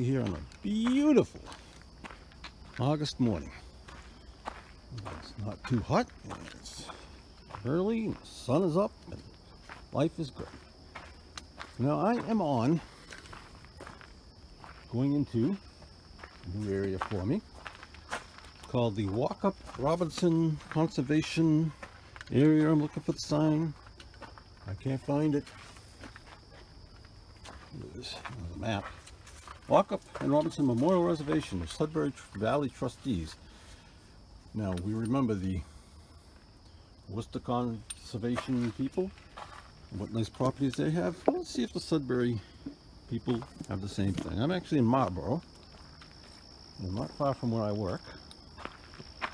here on a beautiful August morning. It's not too hot, and it's early, and the sun is up, and life is good. Now I am going into a new area for me called the Walk-Up Robinson Conservation Area. I'm looking for the sign. I can't find it. There's the map. Walk-Up and Robinson Memorial Reservation of Sudbury Valley Trustees. Now we remember the Worcester conservation people and what nice properties they have. Let's see if the Sudbury people have the same thing. I'm actually in Marlborough. I'm not far from where I work.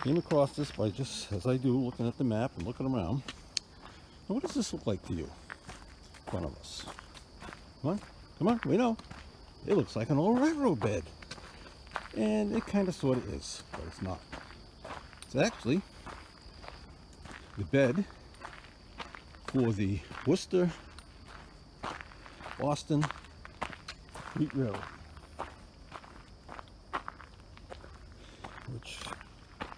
Came across this by just as I do, looking at the map and looking around. Now, what does this look like to you? In front of us. Come on, we know. It looks like an old railroad bed. And it kind of sort of is, but it's not. It's actually the bed for the Worcester Boston Wheat Railroad, which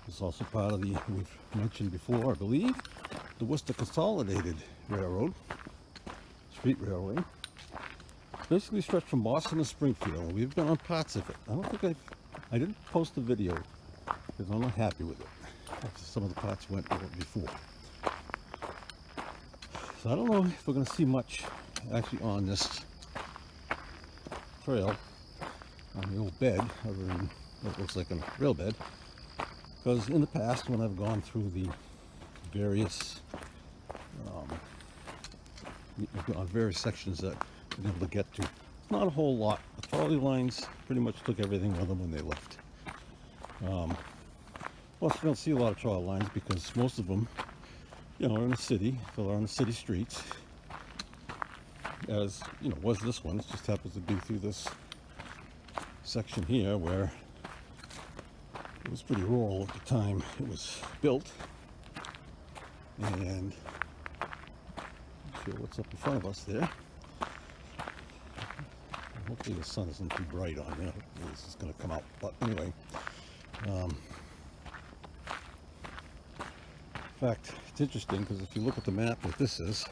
is also part of the, we've mentioned before, I believe, the Worcester Consolidated Railroad, Street Railway. Basically stretched from Boston to Springfield. We've been on parts of it. I don't think I didn't post a video because I'm not happy with it. Some of the parts went before. So I don't know if we're going to see much actually on this trail, on the old bed, other than what looks like a rail bed. Because in the past, when I've gone through the various sections that I've been able to get to, it's not a whole lot. The trolley lines pretty much took everything with them when they left. Plus, you don't see a lot of trolley lines because most of them, are in the city. So they're on the city streets. As was this one. It just happens to be through this section here where it was pretty rural at the time it was built. And see what's up in front of us there. Hopefully the sun isn't too bright on there. This is going to come out. But anyway, in fact, it's interesting because if you look at the map, what this is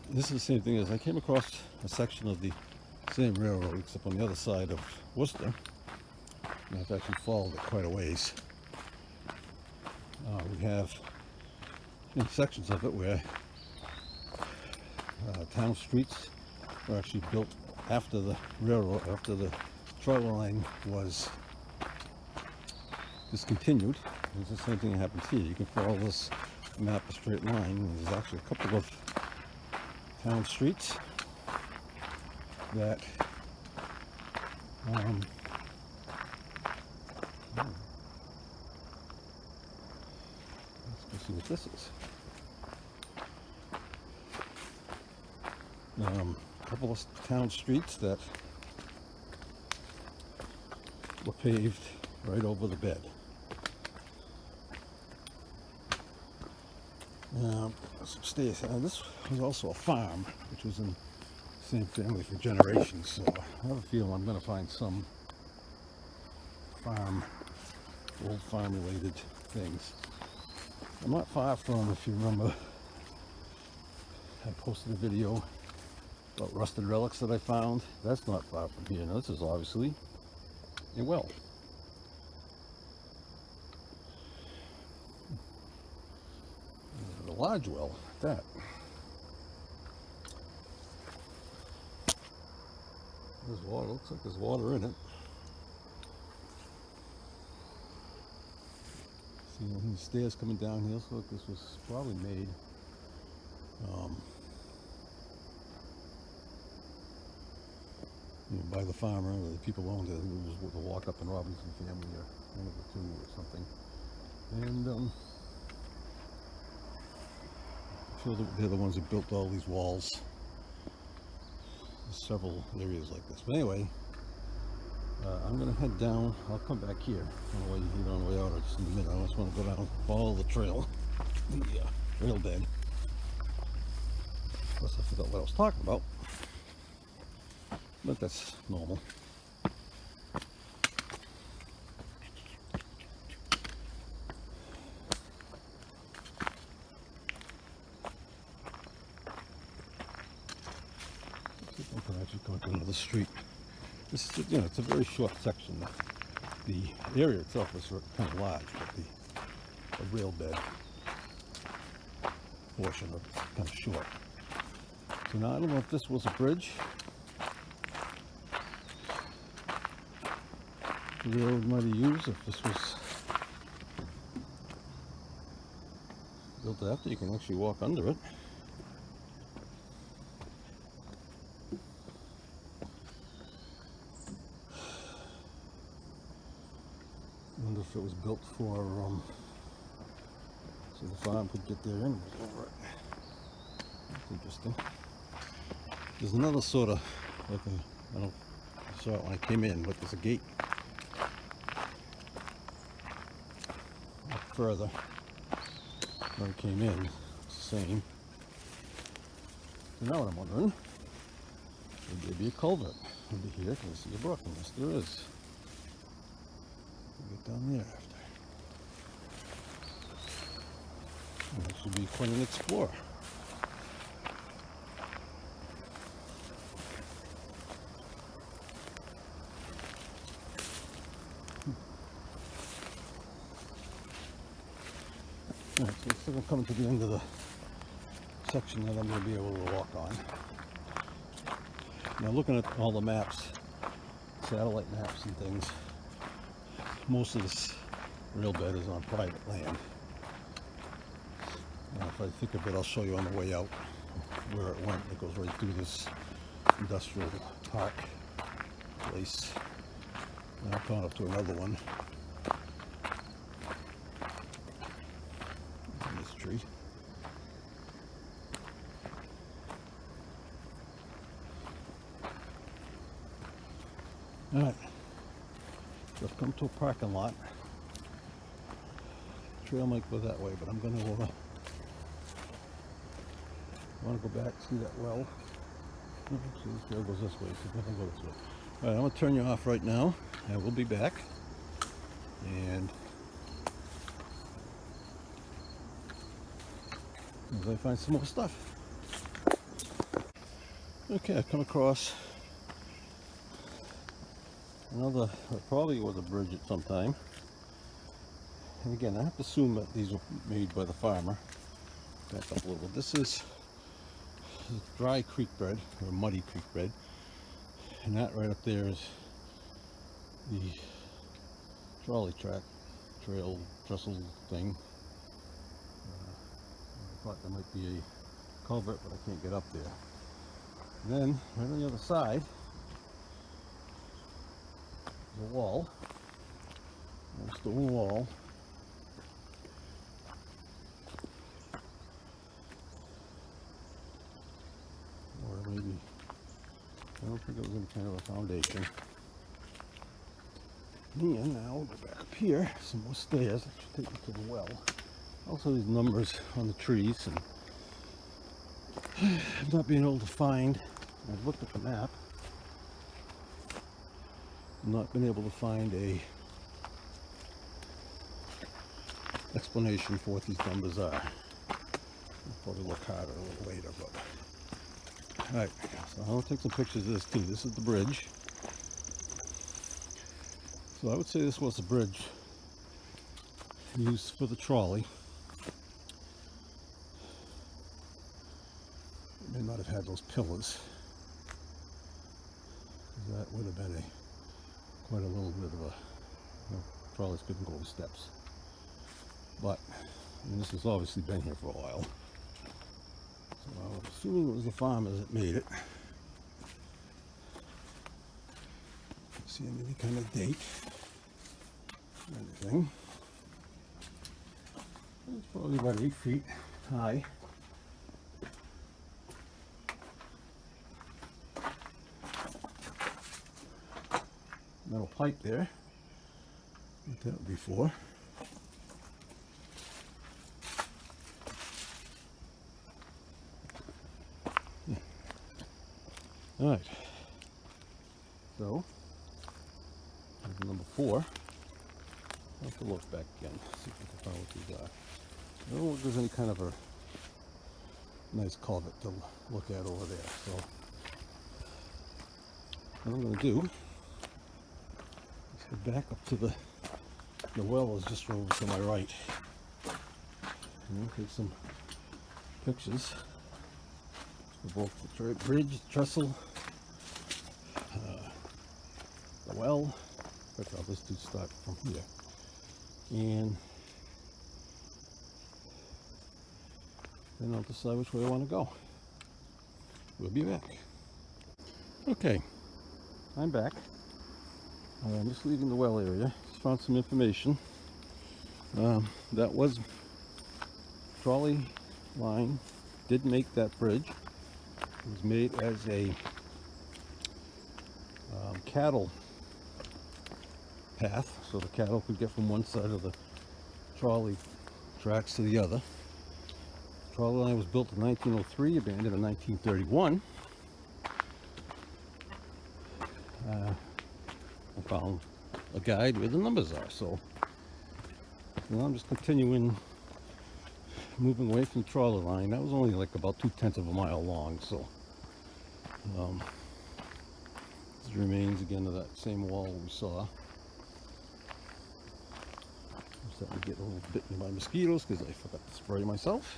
the same thing as I came across a section of the same railroad, except on the other side of Worcester. And I've actually followed it quite a ways. We have sections of it where town streets were actually built after the railroad, after the trolley line was discontinued. It's the same thing that happens here. You can follow this map a straight line. And there's actually a couple of town streets that let's go see what this is. A couple of town streets that were paved right over the bed. Some stairs. This was also a farm, which was in the same family for generations. So I have a feeling I'm going to find some old farm-related things. I'm not far from, if you remember, I posted a video about rusted relics that I found. That's not far from here. Now this is obviously a well. A large well at that. There's water. Looks like there's water in it. See these stairs coming down here. Looks like this was probably made by the farmer or the people who owned it. It was the Walk-Up and Robinson family, or one of the two or something. And I'm sure that they're the ones who built all these walls. There's several areas like this. But anyway, I'm going to head down. I'll come back here on the way out just in a minute. I just want to go down, follow the trail, the rail bed. Of course, I forgot what I was talking about. But that's normal. This is, you know, it's a very short section. The area itself is kind of large, but the rail bed portion of it's kind of short. So now I don't know if this was a bridge. The railroad might have used, if this was built after, you can actually walk under it. I wonder if it was built for so the farm could get their animals over it. That's interesting. There's another sort of, like a, I don't know if I saw it when I came in, but there's a gate up further when I came in. It's the same. So now what I'm wondering, would there be a culvert under here? Can I see a brook? Yes, there is. We'll get down there after. And that should be quite an explorer. Alright, so looks like I'm coming to the end of the section that I'm going to be able to walk on. Now looking at all the maps, satellite maps and things, most of this rail bed is on private land. Now if I think of it, I'll show you on the way out where it went. It goes right through this industrial park place. And I'll come up to another one. This tree. Alright, so I've come to a parking lot. The trail might go that way, but I'm going to want to go back, see that well. See, the trail goes this way, so I'm going to go this way. Alright, I'm going to turn you off right now, and we'll be back. And as I find some more stuff. Okay, I've come across another, probably was a bridge at some time. And again, I have to assume that these were made by the farmer. Back up a little. This is dry creek bed, or muddy creek bed. And that right up there is the trolley track, trail trestle thing. I thought there might be a culvert, but I can't get up there. And then, right on the other side, there's a wall, a stone wall. Or maybe, I don't think it was any kind of a foundation. And now we'll go back up here, some more stairs that should take me to the well. Also these numbers on the trees, and I've not been able to find, I've looked at the map, not been able to find a explanation for what these numbers are. I'll probably look harder a little later, but alright, so I'll take some pictures of this too. This is the bridge. So I would say this was a bridge used for the trolley. It may not have had those pillars. That would have been quite a little bit of a, you know, trolleys couldn't go the steps. But, I mean, this has obviously been here for a while. So I'm assuming it was the farmers that made it. See any kind of date or anything. It's probably about 8 feet high. Metal pipe there. Looked at it before. Yeah. All right. So, here's number 4. I'll have to look back again, see if I can find what these are. I don't know if there's any kind of a nice culvert to look at over there. So, what I'm going to do The back up to the well is just over to my right. And we'll take some pictures of both the bridge, the trestle, the well. In fact, I'll just do start from here. And then I'll decide which way I want to go. We'll be back. Okay, I'm back. I'm just leaving the well area. Just found some information. That was trolley line. Did make that bridge. It was made as a cattle path, so the cattle could get from one side of the trolley tracks to the other. The trolley line was built in 1903, abandoned in 1931. I found a guide where the numbers are, so I'm just continuing moving away from the trolley line. That was only like about 2/10 of a mile long, so this remains again of that same wall we saw. I'm starting to get a little bitten by mosquitoes because I forgot to spray myself.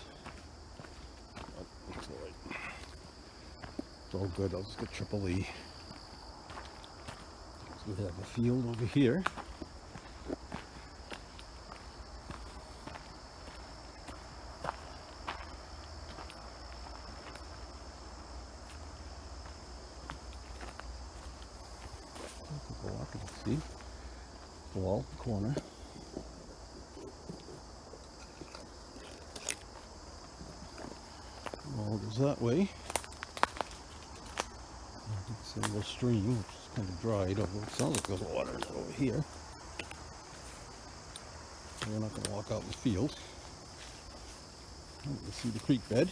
But it's all right. It's all good. I'll just get triple E. We have a field over here. I can see wall corner. Wall goes that way. It's a little stream, which is kind of dried, although it sounds like there's water over here. We're not going to walk out in the field. You can see the creek bed.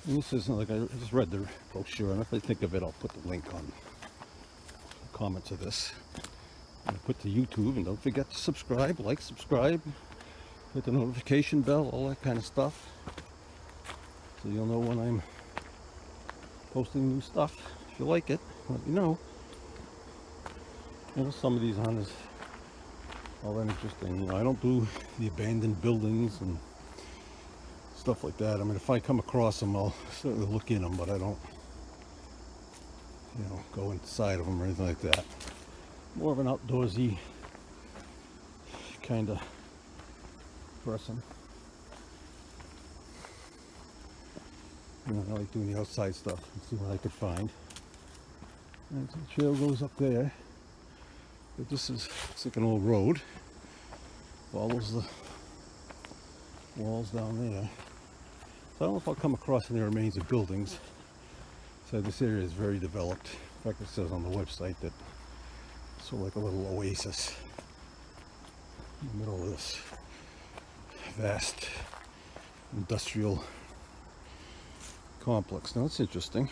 And this isn't like I just read the brochure, and if I think of it, I'll put the link on the comment to this. And put to YouTube, and don't forget to subscribe, subscribe, hit the notification bell, all that kind of stuff, so you'll know when I'm posting new stuff. If you like it, let me know. You know, some of these aren't as all that interesting. You know, I don't do the abandoned buildings and stuff like that. I mean, if I come across them, I'll certainly look in them, but I don't, go inside of them or anything like that. More of an outdoorsy kind of person. I like doing the outside stuff and see what I could find. And so the trail goes up there. But this is, it's like an old road. Follows the walls down there. So I don't know if I'll come across any remains of buildings. So this area is very developed. In fact, it says on the website that it's sort of like a little oasis in the middle of this vast industrial complex. Now it's interesting.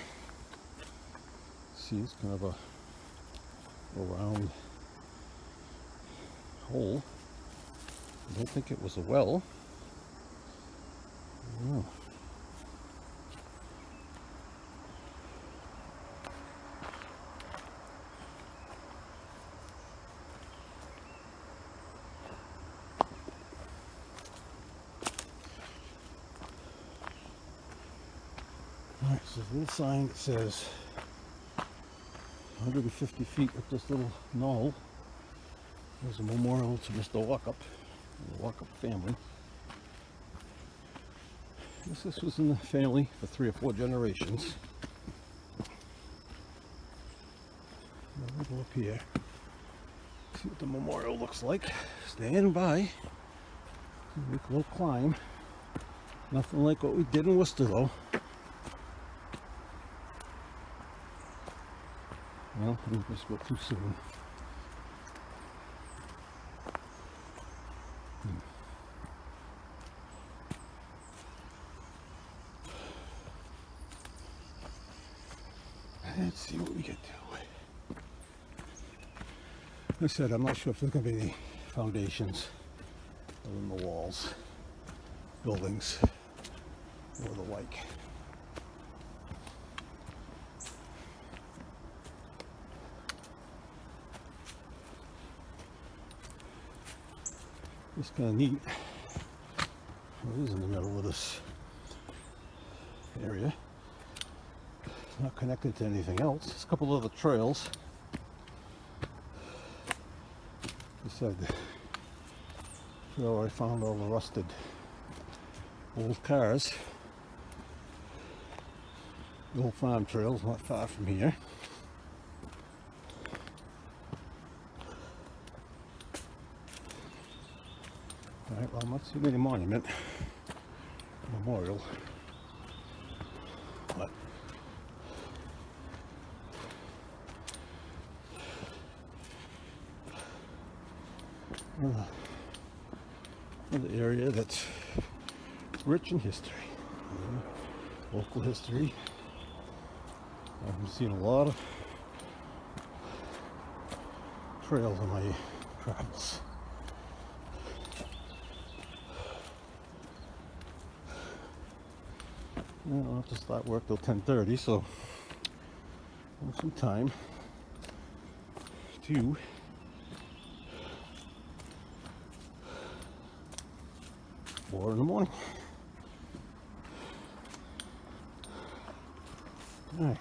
See, it's kind of a round hole. I don't think it was a well. I don't know. Alright, so there's a little sign that says 150 feet up this little knoll. There's a memorial to Mr. Walkup, the Walkup family. This was in the family for 3 or 4 generations. Now we'll go up here, see what the memorial looks like. Stand by. Make a little climb. Nothing like what we did in Worcester though. Well, I didn't just go too soon. Let's see what we get to. Like I said, I'm not sure if there's going to be any foundations in the walls. buildings or the like. It's kind of neat. It is in the middle of this area. It's not connected to anything else. There's a couple other trails beside the trail where I found all the rusted old cars. The old farm trail's not far from here. Alright, well, I'm not seeing any monument, memorial, but another area that's rich in history, local history. I've seen a lot of trails on my travels. I don't have to start work till 10:30, so I have some time to four in the morning. All right.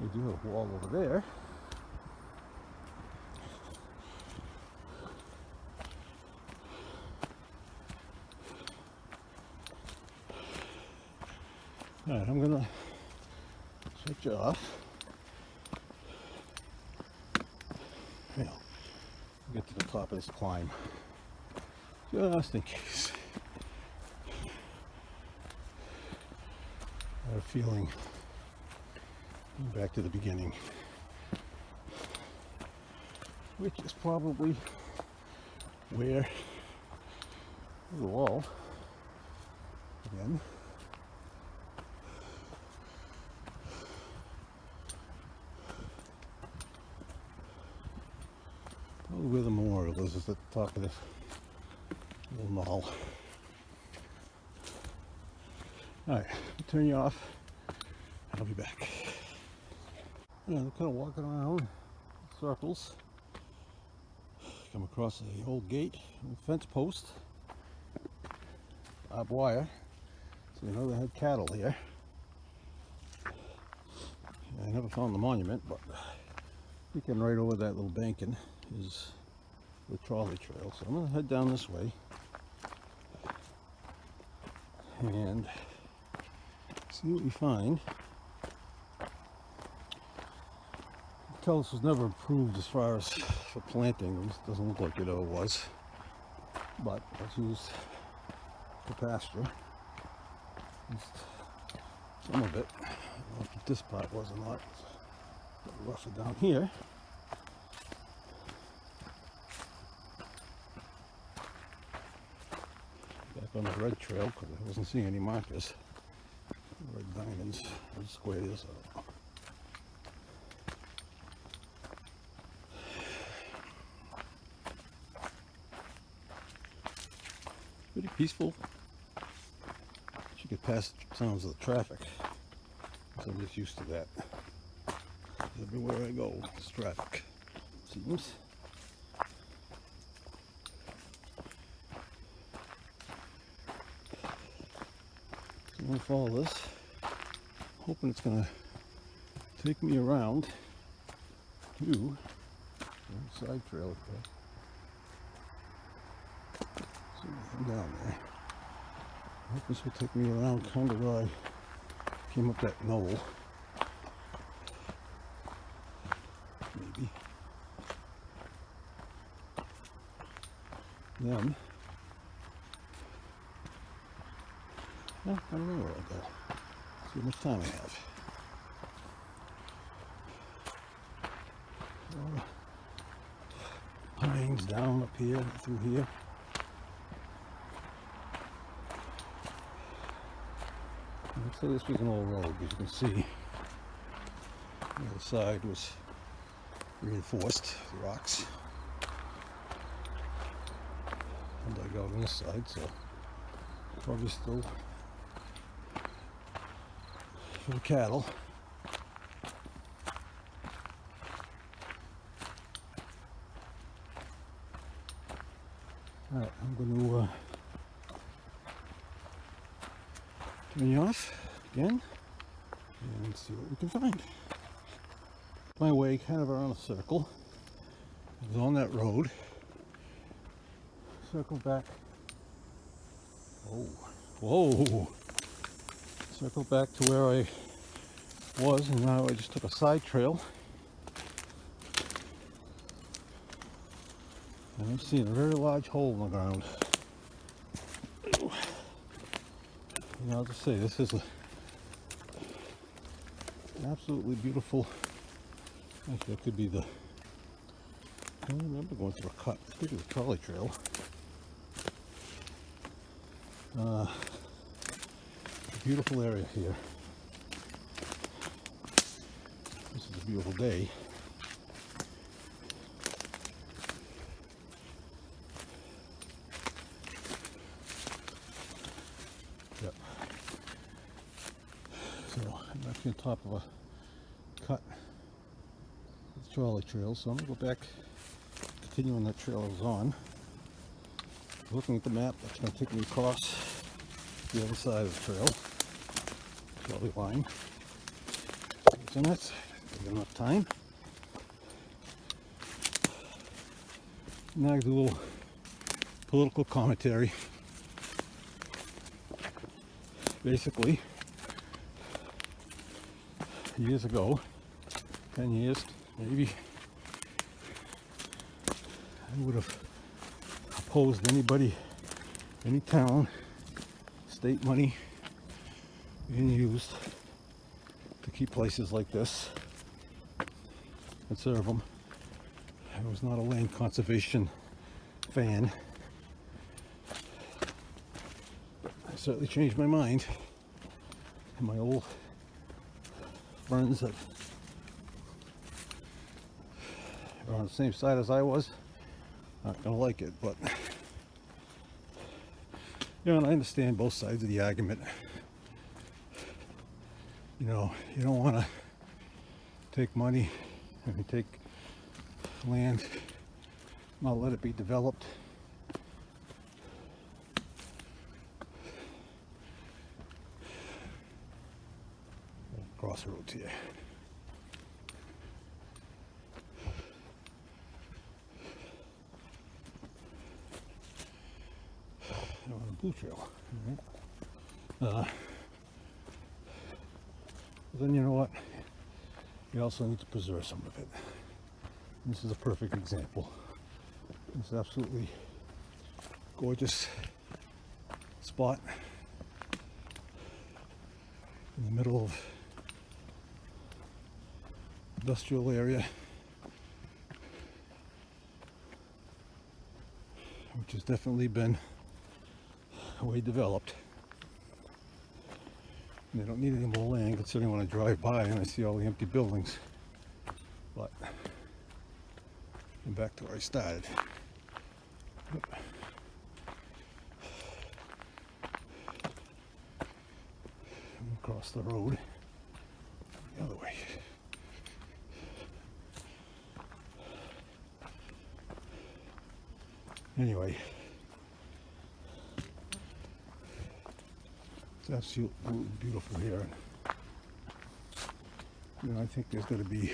We do have a wall over there. All right, I'm gonna switch off. Now, get to the top of this climb, just in case. I have a feeling back to the beginning, which is probably where the wall again. Probably where the memorial is at the top of this little knoll. Alright, I'll turn you off. I'll be back. Yeah, I'm kind of walking around in circles. Come across the old gate, fence post, barbed wire. So you know they had cattle here. I never found the monument, but looking right over that little banking is the trolley trail. So I'm going to head down this way and see what we find. Tell this was never improved as far as for planting. It doesn't look like it ever was, but it's used for pasture. At least some of it. I don't know if this part was or not. Rougher down here. Back on the red trail because I wasn't seeing any markers. Red diamonds. I'll square this up. Pretty peaceful. You get past sounds of the traffic. So I'm just used to that. Everywhere I go, it's traffic. Seems. So I'm gonna follow this. Hoping it's gonna take me around to the side trail. Down there. I hope this will take me around kind of where I came up that knoll. Maybe. Then, well, I don't know where I'll go. See how much time I have. Pines down up here, through here. Looks like this was an old road, as you can see. The other side was reinforced with rocks. on this side, so probably still for the cattle. Alright, I'm going to turn you off again and see what we can find. My way kind of around a circle. I was on that road. Circle back. Oh, whoa! Circle back to where I was, and now I just took a side trail. And I'm seeing a very large hole in the ground. And I'll just say, this is an absolutely beautiful. Actually, that could be the. I don't remember going through a cut. I think it was a trolley trail. A beautiful area here. This is a beautiful day. Yep. So I'm actually on top of a cut with trolley trail, so I'm going to go back, continue on that trail I was on. Looking at the map, that's going to take me across the other side of the trail. Trolley line. So that's enough time. Now I do a little political commentary. Basically, years ago, 10 years maybe, I would have opposed anybody, any town, state money being used to keep places like this and serve them. I was not a land conservation fan. I certainly changed my mind, and my old friends that are on the same side as I was not gonna like it, but you know, and I understand both sides of the argument. You know, you don't want to take money and take land, not let it be developed. Crossroads here. On a blue trail. Right. Then you know what? You also need to preserve some of it. This is a perfect example. It's absolutely gorgeous spot in the middle of industrial area, which has definitely been way developed. And they don't need any more land, considering when I drive by and I see all the empty buildings. But I'm back to where I started. Across the road the other way. Anyway, it's absolutely beautiful here. You know, I think there's going to be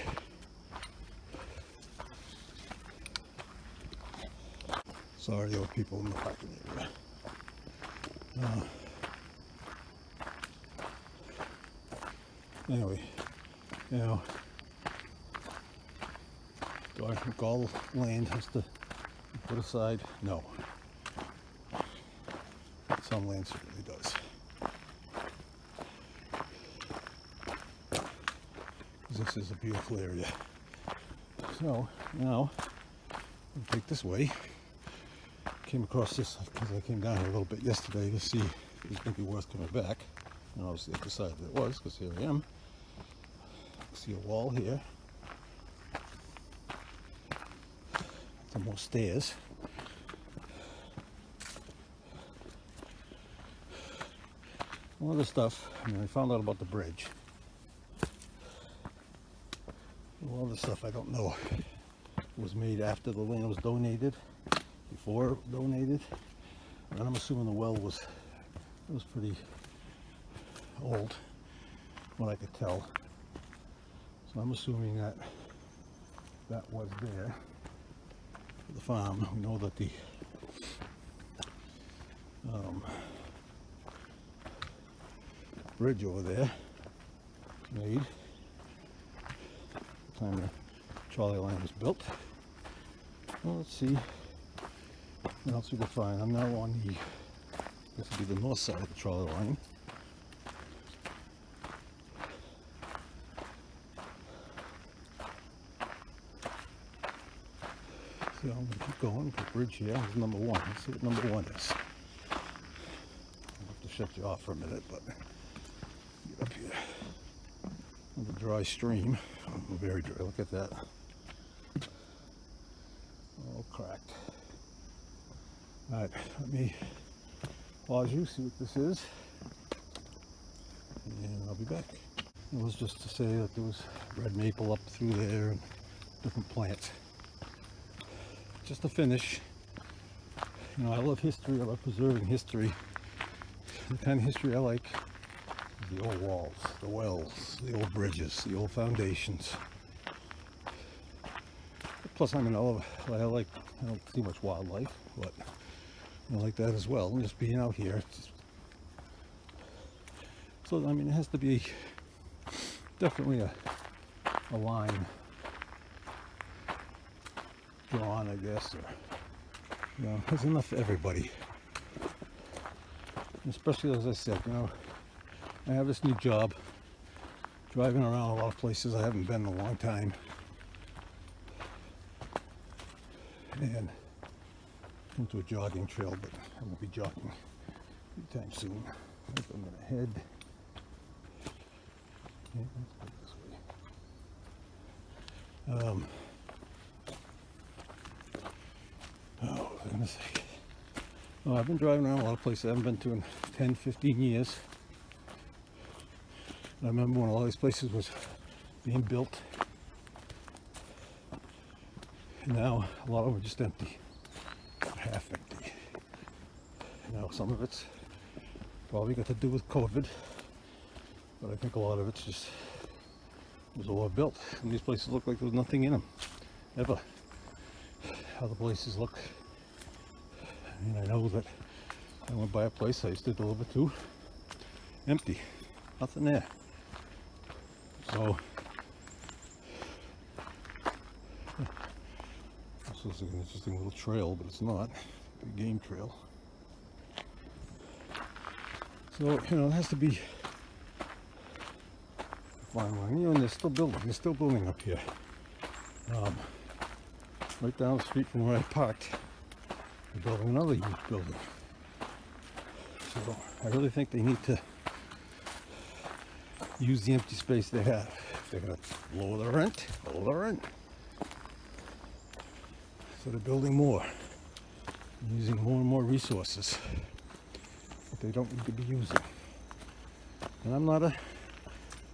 sorry, there are people in the parking area. Anyway, you know, do I think all land has to be put aside? No. Some land certainly does. This is a beautiful area. So now I'll take this way. Came across this because I came down here a little bit yesterday to see if it was going to be worth coming back. And obviously I decided it was, because here I am. See a wall here. Some more stairs. All this stuff, and I found out about the bridge. All this stuff I don't know was made after the land was donated, before it was donated, and I'm assuming the well was pretty old, what I could tell. So I'm assuming that was there for the farm. We know that the bridge over there was made the time the trolley line was built. Well, let's see what else we can find. I'm now on this would be the north side of the trolley line. So I'm going to keep going. The bridge here is number 1. Let's see what number 1 is. I'll have to shut you off for a minute, but get up here. The dry stream. Oh, very dry. Look at that. All cracked. Alright, let me pause you, see what this is, and I'll be back. It was just to say that there was red maple up through there and different plants. Just to finish, you know, I love history, I love preserving history. The kind of history I like is the old walls, the wells, the old bridges, the old foundations. Plus, I mean, I don't see much wildlife, but I like that as well. Just being out here. So, I mean, it has to be definitely a line drawn, I guess, or, you know, there's enough for everybody. Especially, as I said, you know, I have this new job, driving around a lot of places I haven't been in a long time, and come to a jogging trail, but I won't be jogging anytime soon. I think I'm going to head. Yeah, let's go this way. Oh, for goodness sake. Oh, I've been driving around a lot of places I haven't been to in 10, 15 years. And I remember when a lot of these places was being built. And now a lot of them are just empty. Half empty. You know, some of it's probably got to do with COVID. But I think a lot of it's just was overbuilt. And these places look like there was nothing in them. Ever. Other places look, I mean, I know that I went by a place I used to deliver to, empty, nothing there. So this is an interesting little trail, but it's not a game trail. So, you know, it has to be a fine line. You know, and they're still building up here. Right down the street from where I parked, they're building another huge building. So I really think they need to use the empty space they have. If they're going to lower the rent, lower the rent. So they're building more, using more and more resources that they don't need to be using. And I'm not I've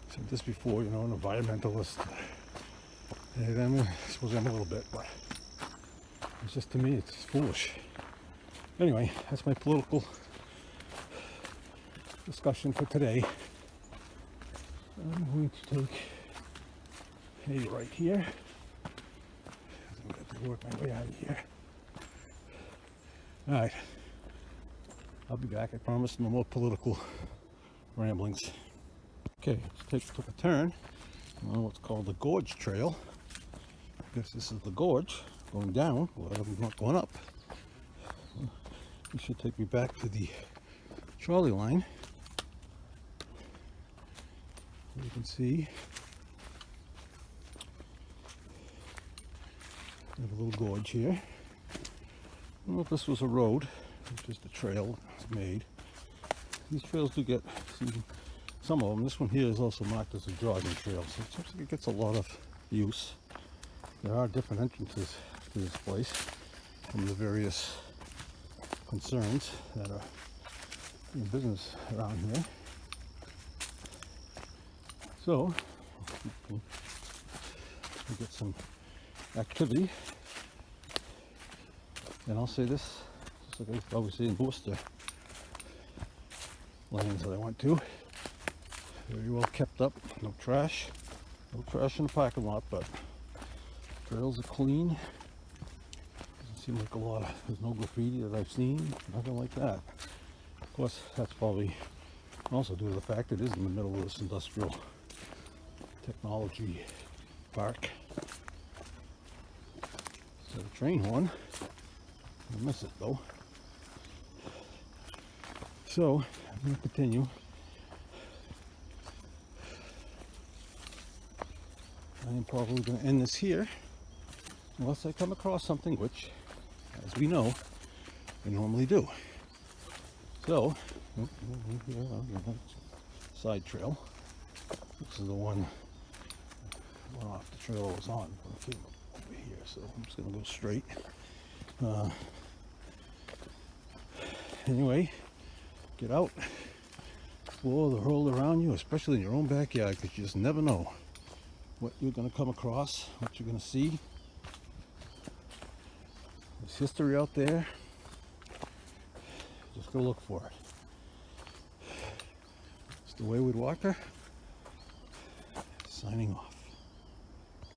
said this before, you know, an environmentalist. And I suppose I'm a little bit, but it's just, to me, it's foolish. Anyway, that's my political discussion for today. I'm going to take a right here. I'm going to work my way out of here. Alright. I'll be back, I promise. No more political ramblings. Okay, let's took a turn on what's called the Gorge Trail. I guess this is the gorge going down, well, I'm not going up. This should take me back to the trolley line. You can see we have a little gorge here. I don't know if this was a road, it's just a trail that's made. These trails do get some of them. This one here is also marked as a jogging trail, so it seems like it gets a lot of use. There are different entrances to this place from the various concerns that are in business around here. So we get some activity. And I'll say this, just like I always say in Worcester, lands that I went to, very well kept up, no trash in the parking lot, but trails are clean. Doesn't seem like there's no graffiti that I've seen, nothing like that. Of course, that's probably also due to the fact it is in the middle of this industrial technology park. So the train horn, I miss it though. So I'm going to continue. I am probably going to end this here unless I come across something, which, as we know, I normally do. So, side trail. This is the one off the trail I was on when I came over here, so I'm just going to go straight. Anyway, get out, explore the world around you, especially in your own backyard, because you just never know what you're going to come across, what you're going to see. There's history out there. Just go look for it. It's the Wayward Walker, signing off.